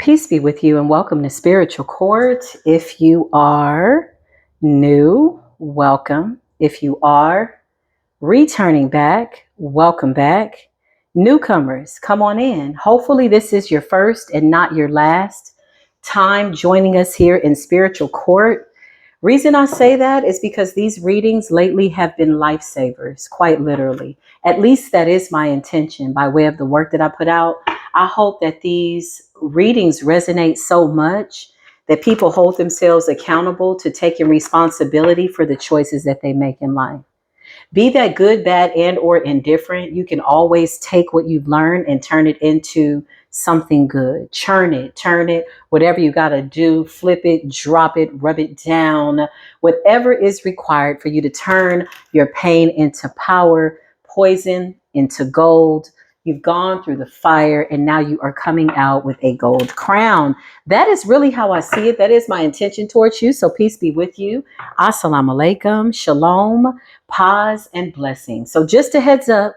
Peace be with you and welcome to Spiritual Court. If you are new, welcome. If you are returning back, welcome back. Newcomers, come on in. Hopefully this is your first and not your last time joining us here in Spiritual Court. Reason I say that is because these readings lately have been lifesavers, quite literally. At least that is my intention by way of the work that I put out. I hope that these readings resonate so much that people hold themselves accountable to taking responsibility for the choices that they make in life. Be that good, bad, and or indifferent, you can always take what you've learned and turn it into something good. Churn it, turn it, whatever you got to do, flip it, drop it, rub it down, whatever is required for you to turn your pain into power, poison into gold. You've gone through the fire and now you are coming out with a gold crown. That is really how I see it. That is my intention towards you. So peace be with you. Assalamu alaikum, shalom, pause, and blessings. So just a heads up,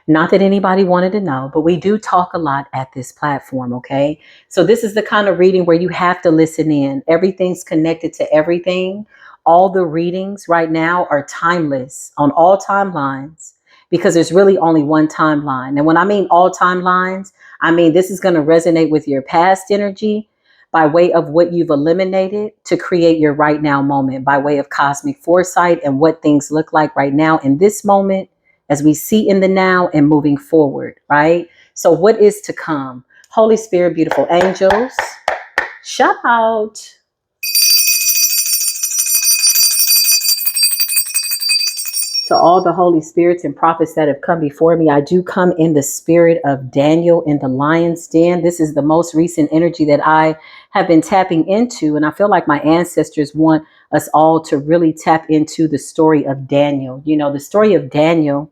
not that anybody wanted to know, but we do talk a lot at this platform, okay? So this is the kind of reading where you have to listen in. Everything's connected to everything. All the readings right now are timeless on all timelines because there's really only one timeline. And when I mean all timelines, I mean this is going to resonate with your past energy by way of what you've eliminated to create your right now moment, by way of cosmic foresight and what things look like right now in this moment as we see in the now and moving forward, right? So what is to come? Holy Spirit, beautiful angels, shout out. To all the Holy Spirits and prophets that have come before me, I do come in the spirit of Daniel in the lion's den. This is the most recent energy that I have been tapping into. And I feel like my ancestors want us all to really tap into the story of Daniel. You know, the story of Daniel.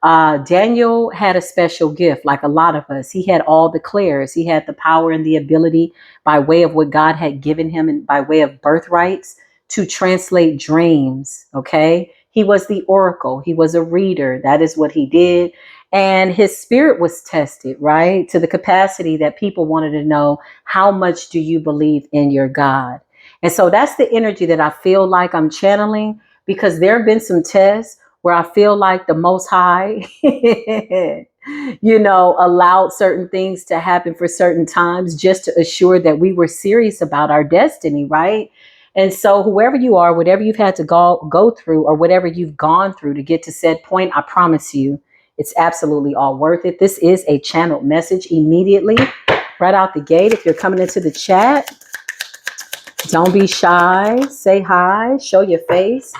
Daniel had a special gift, like a lot of us. He had all the clairs. He had the power and the ability by way of what God had given him and by way of birthrights to translate dreams. Okay. He was the oracle. He was a reader. That is what he did. And his spirit was tested, right? To the capacity that people wanted to know, how much do you believe in your God? And so that's the energy that I feel like I'm channeling, because there have been some tests where I feel like the Most High, allowed certain things to happen for certain times just to assure that we were serious about our destiny, right? And so whoever you are, whatever you've had to go through or whatever you've gone through to get to said point, I promise you, it's absolutely all worth it. This is a channeled message immediately, right out the gate. If you're coming into the chat, don't be shy. Say hi, show your face,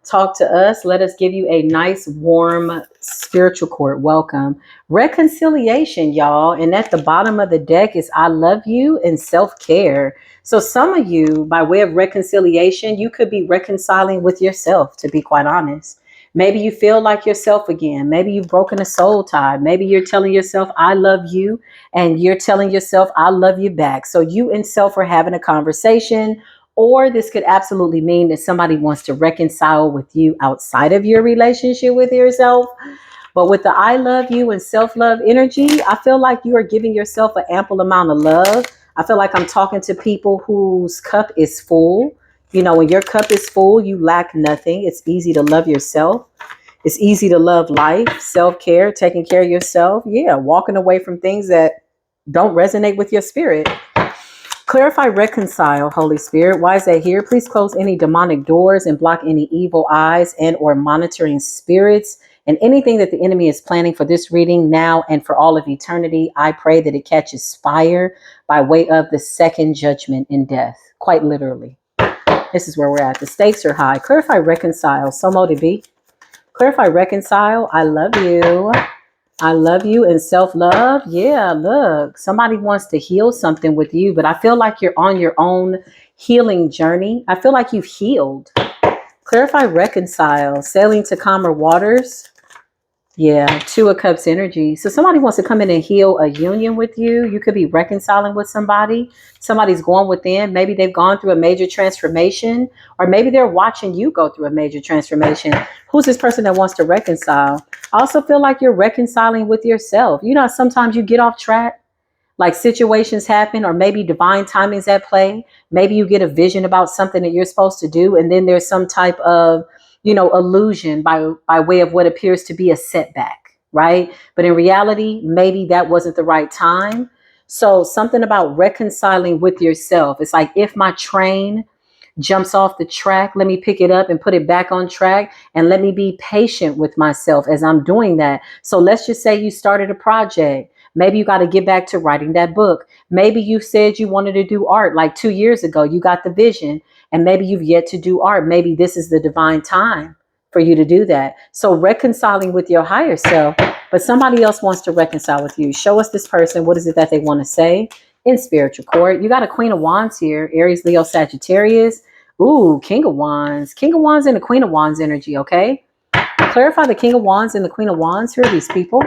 talk to us. Let us give you a nice, warm spiritual court welcome. Reconciliation, y'all. And at the bottom of the deck is I love you and self-care. So some of you, by way of reconciliation, you could be reconciling with yourself, to be quite honest. Maybe you feel like yourself again. Maybe you've broken a soul tie. Maybe you're telling yourself, I love you, and you're telling yourself, I love you back. So you and self are having a conversation, or this could absolutely mean that somebody wants to reconcile with you outside of your relationship with yourself. But with the I love you and self-love energy, I feel like you are giving yourself an ample amount of love. I feel like I'm talking to people whose cup is full. You know, when your cup is full, you lack nothing. It's easy to love yourself. It's easy to love life, self-care, taking care of yourself. Yeah, walking away from things that don't resonate with your spirit. Clarify, reconcile, Holy Spirit. Why is that here? Please close any demonic doors and block any evil eyes and or monitoring spirits and anything that the enemy is planning for this reading now and for all of eternity. I pray that it catches fire by way of the second judgment in death, quite literally. This is where we're at. The stakes are high. Clarify, reconcile. Somo to be. Clarify, reconcile. I love you. I love you and self-love. Yeah, look, somebody wants to heal something with you, but I feel like you're on your own healing journey. I feel like you've healed. Clarify, reconcile. Sailing to calmer waters. Yeah, Two of Cups energy. So somebody wants to come in and heal a union with you. You could be reconciling with somebody. Somebody's going within. Maybe they've gone through a major transformation, or maybe they're watching you go through a major transformation. Who's this person that wants to reconcile? I also feel like you're reconciling with yourself. You know, sometimes you get off track. Like situations happen, or maybe divine timing's at play. Maybe you get a vision about something that you're supposed to do, and then there's some type of, illusion by way of what appears to be a setback, right? But in reality, maybe that wasn't the right time. So something about reconciling with yourself. It's like, if my train jumps off the track, let me pick it up and put it back on track, and let me be patient with myself as I'm doing that. So let's just say you started a project. Maybe you got to get back to writing that book. Maybe you said you wanted to do art like 2 years ago. You got the vision, and maybe you've yet to do art. Maybe this is the divine time for you to do that. So reconciling with your higher self, but somebody else wants to reconcile with you. Show us this person. What is it that they want to say in spiritual court? You got a Queen of Wands here, Aries, Leo, Sagittarius. Ooh, King of Wands. King of Wands and the Queen of Wands energy, okay? Clarify the King of Wands and the Queen of Wands. Who are these people?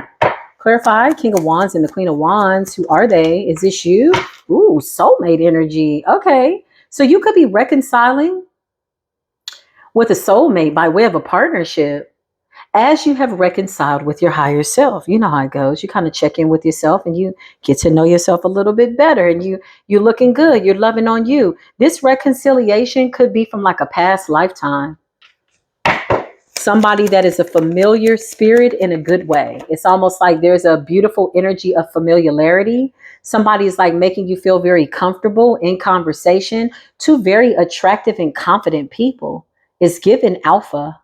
Clarify King of Wands and the Queen of Wands. Who are they? Is this you? Ooh, soulmate energy. Okay. So you could be reconciling with a soulmate by way of a partnership as you have reconciled with your higher self. You know how it goes. You kind of check in with yourself and you get to know yourself a little bit better, and you're looking good. You're loving on you. This reconciliation could be from like a past lifetime. Somebody that is a familiar spirit in a good way. It's almost like there's a beautiful energy of familiarity. Somebody is like making you feel very comfortable in conversation. Two very attractive and confident people. It's given alpha.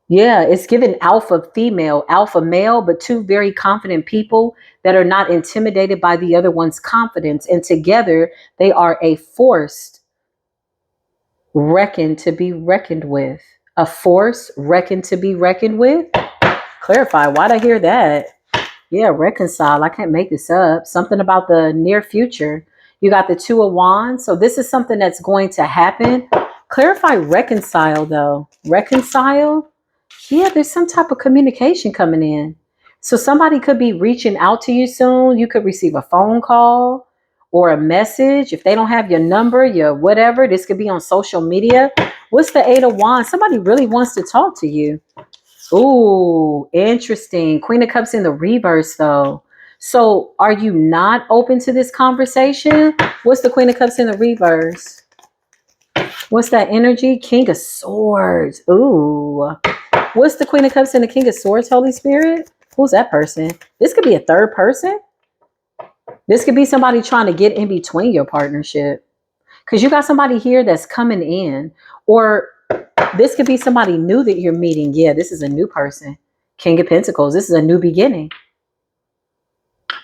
Yeah, it's given alpha female, alpha male, but two very confident people that are not intimidated by the other one's confidence. And together they are a force reckoned to be reckoned with. A force reckoned to be reckoned with. Clarify, why'd I hear that? Yeah, reconcile. I can't make this up. Something about the near future. You got the Two of Wands. So this is something that's going to happen. Clarify reconcile though. Reconcile. Yeah, there's some type of communication coming in. So somebody could be reaching out to you soon. You could receive a phone call or a message. If they don't have your number, your whatever, this could be on social media. What's the Eight of Wands? Somebody really wants to talk to you. Ooh, interesting. Queen of Cups in the reverse though. So are you not open to this conversation? What's the Queen of Cups in the reverse? What's that energy? King of Swords. Ooh. What's the Queen of Cups and the King of Swords, Holy Spirit? Who's that person? This could be a third person. This could be somebody trying to get in between your partnership. Because you got somebody here that's coming in. Or this could be somebody new that you're meeting. Yeah, this is a new person. King of Pentacles. This is a new beginning.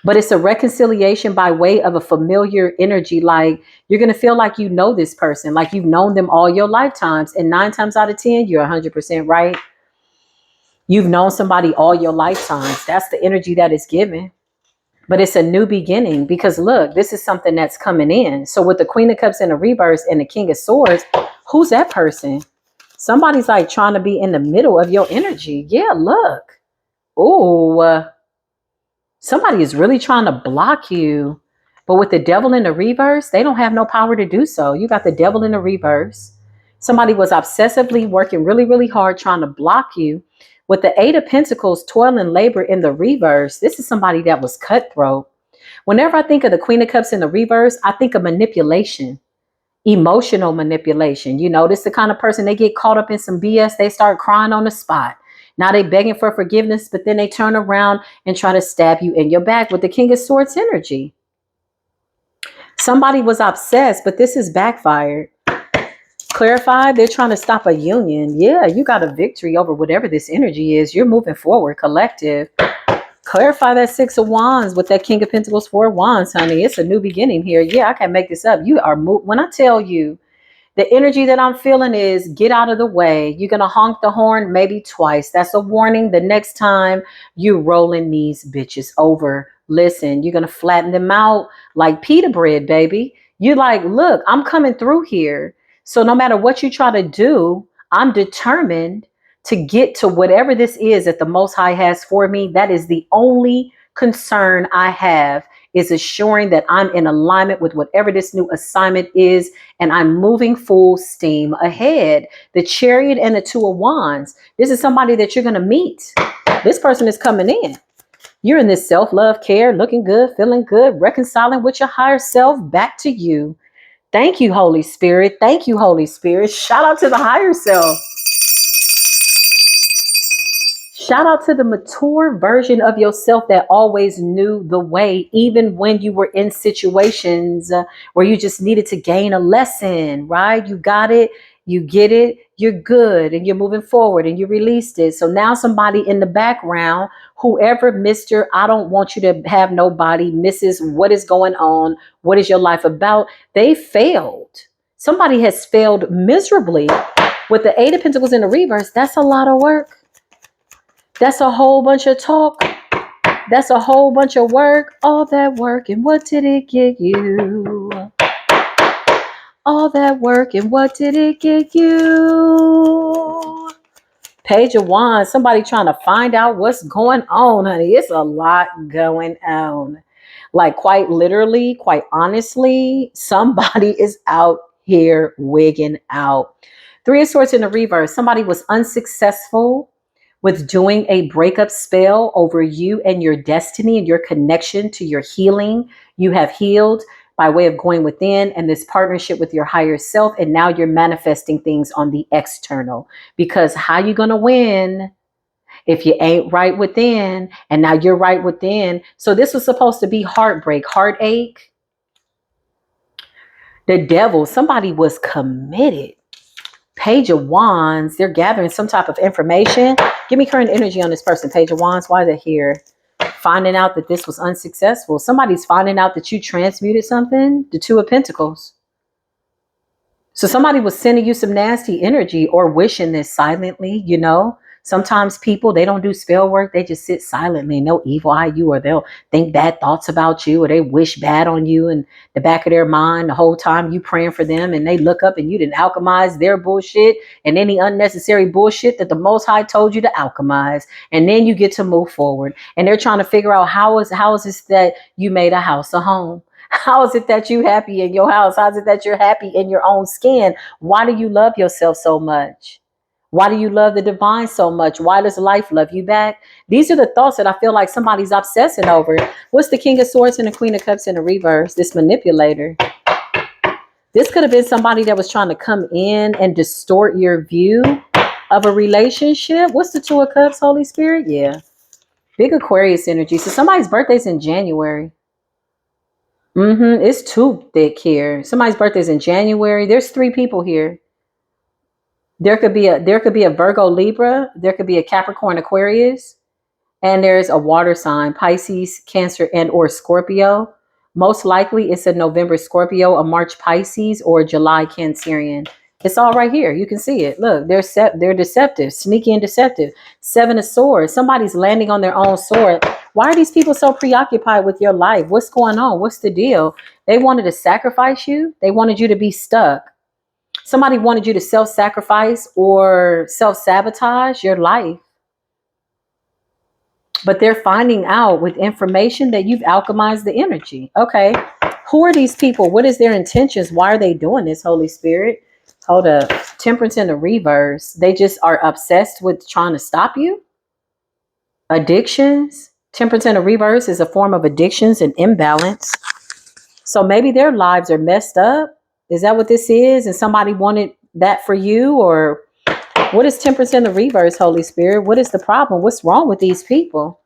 But it's a reconciliation by way of a familiar energy. Like you're going to feel like you know this person. Like you've known them all your lifetimes. And 9 times out of 10, you're 100% right. You've known somebody all your lifetimes. That's the energy that is given. But it's a new beginning because look, this is something that's coming in. So with the Queen of Cups in the reverse and the King of Swords, who's that person? Somebody's like trying to be in the middle of your energy. Yeah, look. Oh, somebody is really trying to block you. But with the Devil in the reverse, they don't have no power to do so. You got the Devil in the reverse. Somebody was obsessively working really, really hard trying to block you. With the Eight of Pentacles, toil and labor in the reverse, this is somebody that was cutthroat. Whenever I think of the Queen of Cups in the reverse, I think of manipulation, emotional manipulation. You know, this is the kind of person, they get caught up in some BS, they start crying on the spot. Now they begging for forgiveness, but then they turn around and try to stab you in your back with the King of Swords energy. Somebody was obsessed, but this is backfired. Clarify, they're trying to stop a union. Yeah, you got a victory over whatever this energy is. You're moving forward, collective. Clarify that Six of Wands with that King of Pentacles, Four of Wands, honey. It's a new beginning here. Yeah, I can't make this up. You are when I tell you, the energy that I'm feeling is get out of the way. You're going to honk the horn maybe twice. That's a warning. The next time you rolling these bitches over, listen, you're going to flatten them out like pita bread, baby. You're like, look, I'm coming through here. So no matter what you try to do, I'm determined to get to whatever this is that the Most High has for me. That is the only concern I have, is assuring that I'm in alignment with whatever this new assignment is, and I'm moving full steam ahead. The Chariot and the Two of Wands. This is somebody that you're going to meet. This person is coming in. You're in this self-love care, looking good, feeling good, reconciling with your higher self back to you. Thank you, Holy Spirit. Thank you, Holy Spirit. Shout out to the higher self. Shout out to the mature version of yourself that always knew the way, even when you were in situations where you just needed to gain a lesson, right? You got it, you get it, you're good, and you're moving forward and you released it. So now somebody in the background, whoever Mr. I don't want you to have nobody, Mrs. What is going on? What is your life about? They failed. Somebody has failed miserably. With the Eight of Pentacles in the reverse, that's a lot of work. That's a whole bunch of talk. That's a whole bunch of work. All that work, and what did it get you? All that work, and what did it get you? Page of Wands. Somebody trying to find out what's going on, honey. It's a lot going on. Like, quite literally, quite honestly, somebody is out here wigging out. Three of Swords in the reverse. Somebody was unsuccessful with doing a breakup spell over you and your destiny and your connection to your healing. You have healed by way of going within and this partnership with your higher self. And now you're manifesting things on the external, because how you going to win if you ain't right within? And now you're right within. So this was supposed to be heartbreak, heartache. The devil, somebody was committed. Page of Wands, they're gathering some type of information. Give me current energy on this person. Page of Wands, why are they here? Finding out that this was unsuccessful. Somebody's finding out that you transmuted something. The Two of Pentacles. So somebody was sending you some nasty energy or wishing this silently, you know. Sometimes people, they don't do spell work. They just sit silently and they'll evil eye you, or they'll think bad thoughts about you, or they wish bad on you in the back of their mind the whole time you praying for them, and they look up and you didn't alchemize their bullshit and any unnecessary bullshit that the Most High told you to alchemize. And then you get to move forward. And they're trying to figure out how is this that you made a house a home? How is it that you happy in your house? How is it that you're happy in your own skin? Why do you love yourself so much? Why do you love the divine so much? Why does life love you back? These are the thoughts that I feel like somebody's obsessing over. What's the King of Swords and the Queen of Cups in the reverse? This manipulator. This could have been somebody that was trying to come in and distort your view of a relationship. What's the Two of Cups, Holy Spirit? Yeah. Big Aquarius energy. So somebody's birthday's in January. It's too thick here. Somebody's birthday's in January. There's three people here. There could be a Virgo Libra, there could be a Capricorn Aquarius, and there's a water sign, Pisces, Cancer, and or Scorpio. Most likely it's a November Scorpio, a March Pisces, or a July Cancerian. It's all right here. You can see it. Look, they're deceptive, sneaky and deceptive. Seven of Swords. Somebody's landing on their own sword. Why are these people so preoccupied with your life? What's going on? What's the deal? They wanted to sacrifice you. They wanted you to be stuck. Somebody wanted you to self-sacrifice or self-sabotage your life. But they're finding out with information that you've alchemized the energy. Okay. Who are these people? What is their intentions? Why are they doing this, Holy Spirit? Hold up. Temperance in the reverse. They just are obsessed with trying to stop you. Addictions. Temperance in the reverse is a form of addictions and imbalance. So maybe their lives are messed up. Is that what this is? And somebody wanted that for you? Or what is Temperance in the reverse, Holy Spirit? What is the problem? What's wrong with these people?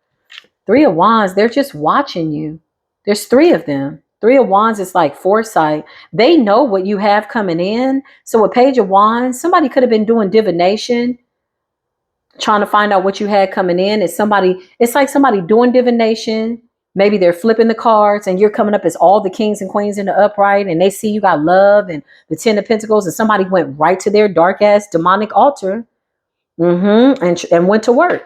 Three of Wands, they're just watching you. There's three of them. Three of Wands is like foresight. They know what you have coming in. So a Page of Wands, somebody could have been doing divination, trying to find out what you had coming in. It's like somebody doing divination. Maybe they're flipping the cards and you're coming up as all the kings and queens in the upright, and they see you got love and the 10 of Pentacles, and somebody went right to their dark ass demonic altar and went to work.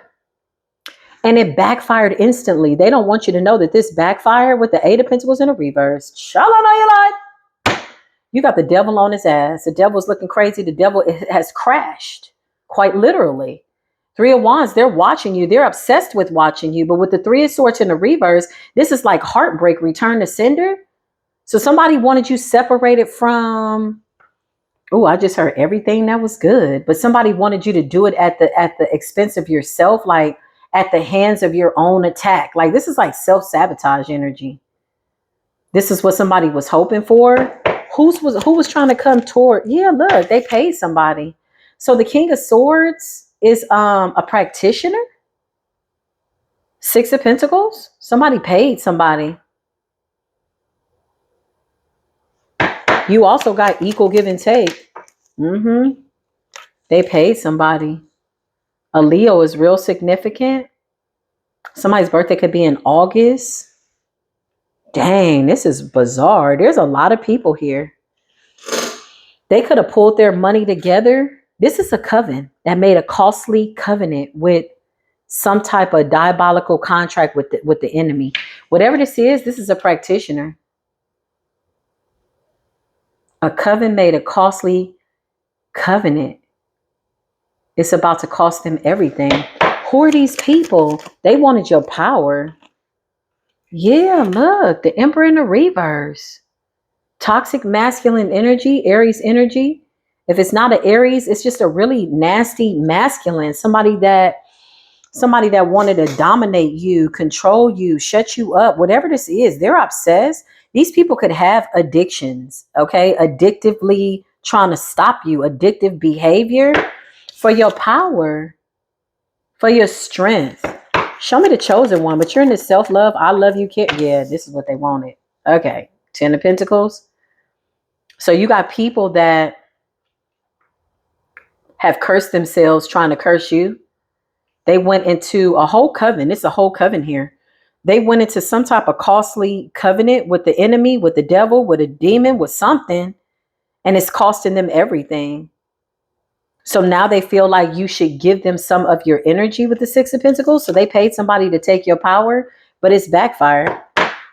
And it backfired instantly. They don't want you to know that this backfired with the Eight of Pentacles in a reverse. You got the devil on his ass. The devil's looking crazy. The devil has crashed, quite literally. Three of Wands, they're watching you. They're obsessed with watching you. But with the Three of Swords in the reverse, this is like heartbreak, return to sender. So somebody wanted you separated from, I just heard everything that was good. But somebody wanted you to do it at the expense of yourself. Like, at the hands of your own attack. Like, this is like self-sabotage energy. This is what somebody was hoping for. Who was trying to come toward? Yeah, look, they paid somebody. So the King of Swords is a practitioner. Six of Pentacles. Somebody paid somebody. You also got equal give and take. They paid somebody. A Leo is real significant. Somebody's birthday could be in August. Dang, this is bizarre. There's a lot of people here. They could have pulled their money together. This is a coven that made a costly covenant with some type of diabolical contract with the enemy. Whatever this is a practitioner. A coven made a costly covenant. It's about to cost them everything. Who are these people? They wanted your power. Yeah, look, the Emperor in the reverse. Toxic masculine energy, Aries energy. If it's not an Aries, it's just a really nasty masculine. Somebody that wanted to dominate you, control you, shut you up, whatever this is. They're obsessed. These people could have addictions, okay? Addictively trying to stop you, addictive behavior for your power, for your strength. Show me the chosen one, but you're in this self-love, I love you, kid. Yeah, this is what they wanted. Okay, 10 of Pentacles. So you got people that have cursed themselves trying to curse you. They went into a whole coven. It's a whole coven here. They went into some type of costly covenant with the enemy, with the devil, with a demon, with something, and it's costing them everything. So now they feel like you should give them some of your energy with the Six of Pentacles. So they paid somebody to take your power, but it's backfired.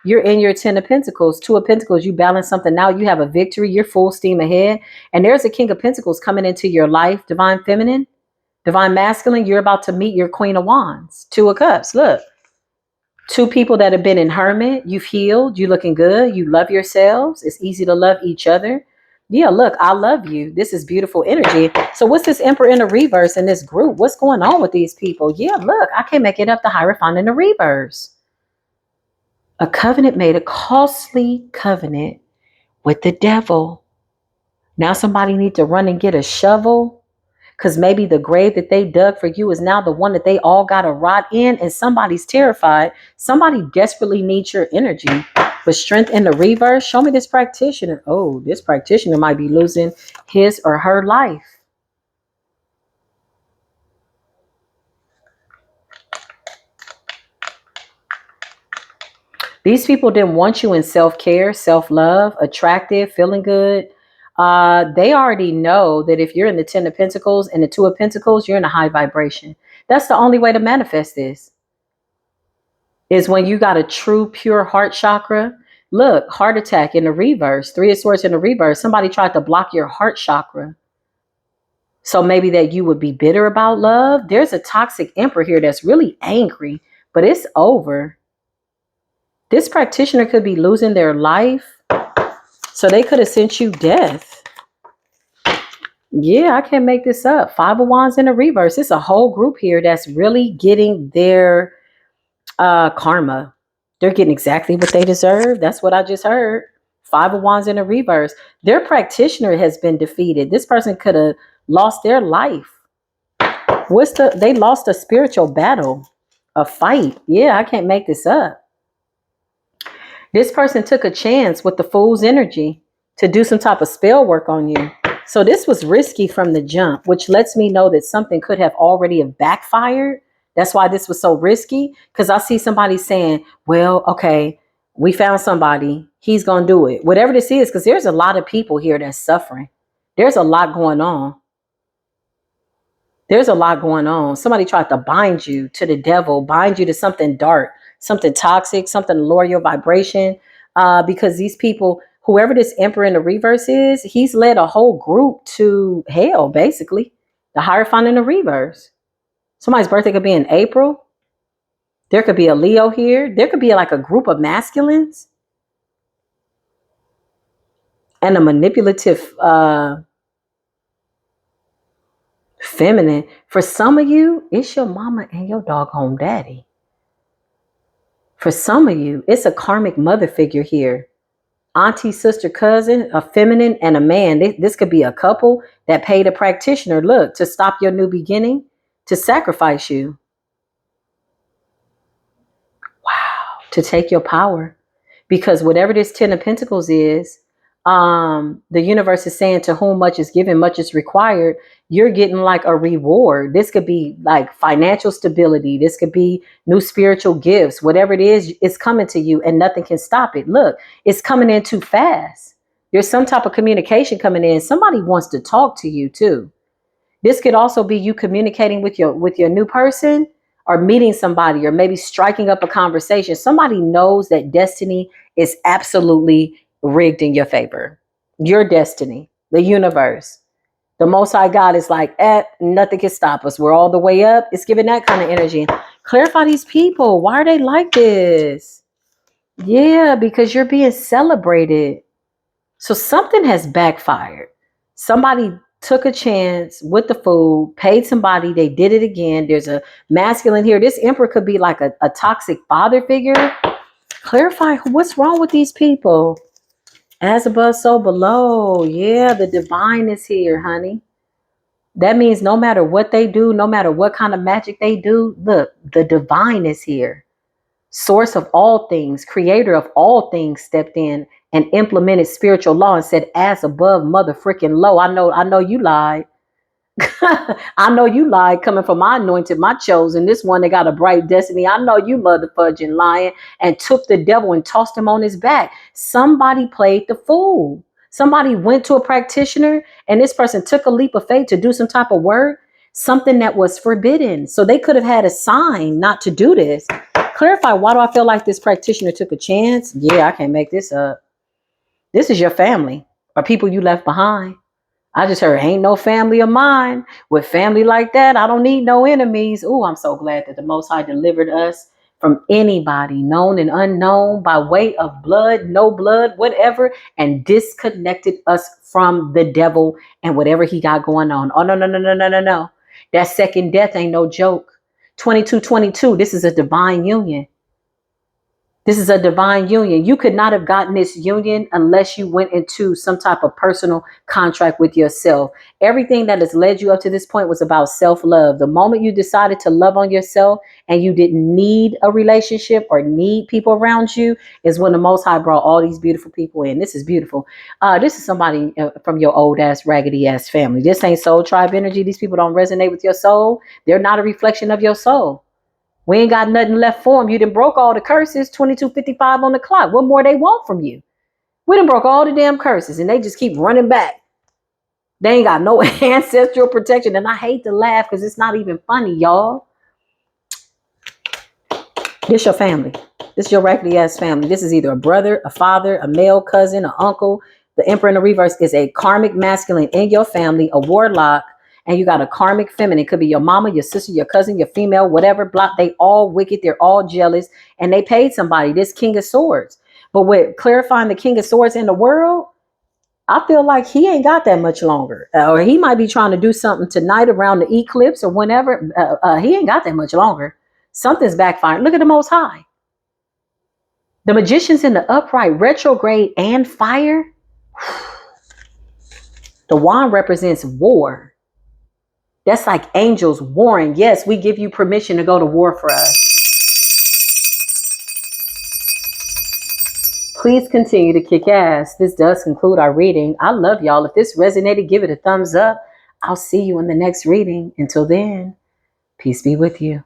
You're in your 10 of Pentacles, 2 of Pentacles. You balance something now. You have a victory. You're full steam ahead. And there's a King of Pentacles coming into your life, divine feminine. Divine masculine, you're about to meet your Queen of Wands. 2 of Cups, look. 2 people that have been in hermit. You've healed. You're looking good. You love yourselves. It's easy to love each other. Yeah, look, I love you. This is beautiful energy. So what's this Emperor in the reverse in this group? What's going on with these people? Yeah, look, I can't make it up. The Hierophant in the reverse. A covenant made a costly covenant with the devil. Now somebody needs to run and get a shovel. Because maybe the grave that they dug for you is now the one that they all got to rot in, and somebody's terrified. Somebody desperately needs your energy. But strength in the reverse, show me this practitioner. Oh, this practitioner might be losing his or her life. These people didn't want you in self-care, self-love, attractive, feeling good. They already know that if you're in the 10 of Pentacles and the 2 of Pentacles, you're in a high vibration. That's the only way to manifest this. Is when you got a true, pure heart chakra. Look, heart attack in the reverse, 3 of Swords in the reverse. Somebody tried to block your heart chakra. So maybe that you would be bitter about love. There's a toxic emperor here that's really angry, but it's over. This practitioner could be losing their life. So they could have sent you death. Yeah, I can't make this up. 5 of Wands in the reverse. It's a whole group here that's really getting their karma. They're getting exactly what they deserve. That's what I just heard. 5 of Wands in a reverse. Their practitioner has been defeated. This person could have lost their life. They lost a spiritual battle, a fight. Yeah, I can't make this up. This person took a chance with the Fool's energy to do some type of spell work on you. So this was risky from the jump, which lets me know that something could have already have backfired. That's why this was so risky, because I see somebody saying, well, okay, we found somebody. He's going to do it. Whatever this is, because there's a lot of people here that's suffering. There's a lot going on. There's a lot going on. Somebody tried to bind you to the devil, bind you to something dark, something toxic, something to lower your vibration. Because these people, whoever this emperor in the reverse is, he's led a whole group to hell, basically. The Hierophant in the reverse. Somebody's birthday could be in April. There could be a Leo here. There could be like a group of masculines and a manipulative Feminine. For some of you, it's your mama and your doggone daddy. For some of you, it's a karmic mother figure here. Auntie, sister, cousin, a feminine and a man. This could be a couple that paid a practitioner, look, to stop your new beginning, to sacrifice you. Wow. To take your power. Because whatever this 10 of Pentacles is, the universe is saying to whom much is given, much is required. You're getting like a reward. This could be like financial stability. This could be new spiritual gifts. Whatever it is, it's coming to you and nothing can stop it. Look, it's coming in too fast. There's some type of communication coming in. Somebody wants to talk to you too. This could also be you communicating with your new person, or meeting somebody, or maybe striking up a conversation. Somebody knows that destiny is absolutely rigged in your favor. Your destiny, the universe, the Most High God is like, nothing can stop us. We're all the way up. It's giving that kind of energy. Clarify these people. Why are they like this? Yeah, because you're being celebrated. So something has backfired. Somebody took a chance with the food, paid somebody, they did it again. There's a masculine here. This emperor could be like a toxic father figure. Clarify what's wrong with these people. As above, so below. Yeah, the divine is here, honey. That means no matter what they do, no matter what kind of magic they do, look, the divine is here. Source of all things, creator of all things, stepped in and implemented spiritual law and said, as above, mother freaking low. I know you lied. I know you lied, coming from my anointed, my chosen, this one that got a bright destiny. I know you mother fudging lying, and took the devil and tossed him on his back. Somebody played the fool. Somebody went to a practitioner and this person took a leap of faith to do some type of work, something that was forbidden. So they could have had a sign not to do this. Clarify, why do I feel like this practitioner took a chance? Yeah, I can't make this up. This is your family or people you left behind. I just heard, ain't no family of mine. With family like that, I don't need no enemies. Oh, I'm so glad that the Most High delivered us from anybody, known and unknown, by way of blood, no blood, whatever, and disconnected us from the devil and whatever he got going on. Oh, no. That second death ain't no joke. 2222, this is a divine union. This is a divine union. You could not have gotten this union unless you went into some type of personal contract with yourself. Everything that has led you up to this point was about self-love. The moment you decided to love on yourself and you didn't need a relationship or need people around you is when the Most High brought all these beautiful people in. This is beautiful. This is somebody from your old ass, raggedy ass family. This ain't soul tribe energy. These people don't resonate with your soul. They're not a reflection of your soul. We ain't got nothing left for them. You done broke all the curses, 22:55 on the clock. What more they want from you? We done broke all the damn curses and they just keep running back. They ain't got no ancestral protection. And I hate to laugh because it's not even funny, y'all. This your family. This is your raggedy ass family. This is either a brother, a father, a male cousin, an uncle. The Emperor in the reverse is a karmic masculine in your family, a warlock. And you got a karmic feminine. It could be your mama, your sister, your cousin, your female, whatever block. They all wicked. They're all jealous. And they paid somebody, this King of Swords. But with clarifying the King of Swords in the world, I feel like he ain't got that much longer. Or he might be trying to do something tonight around the eclipse or whenever. He ain't got that much longer. Something's backfiring. Look at the Most High. The Magician's in the upright, retrograde, and fire. The wand represents war. That's like angels warring. Yes, we give you permission to go to war for us. Please continue to kick ass. This does conclude our reading. I love y'all. If this resonated, give it a thumbs up. I'll see you in the next reading. Until then, peace be with you.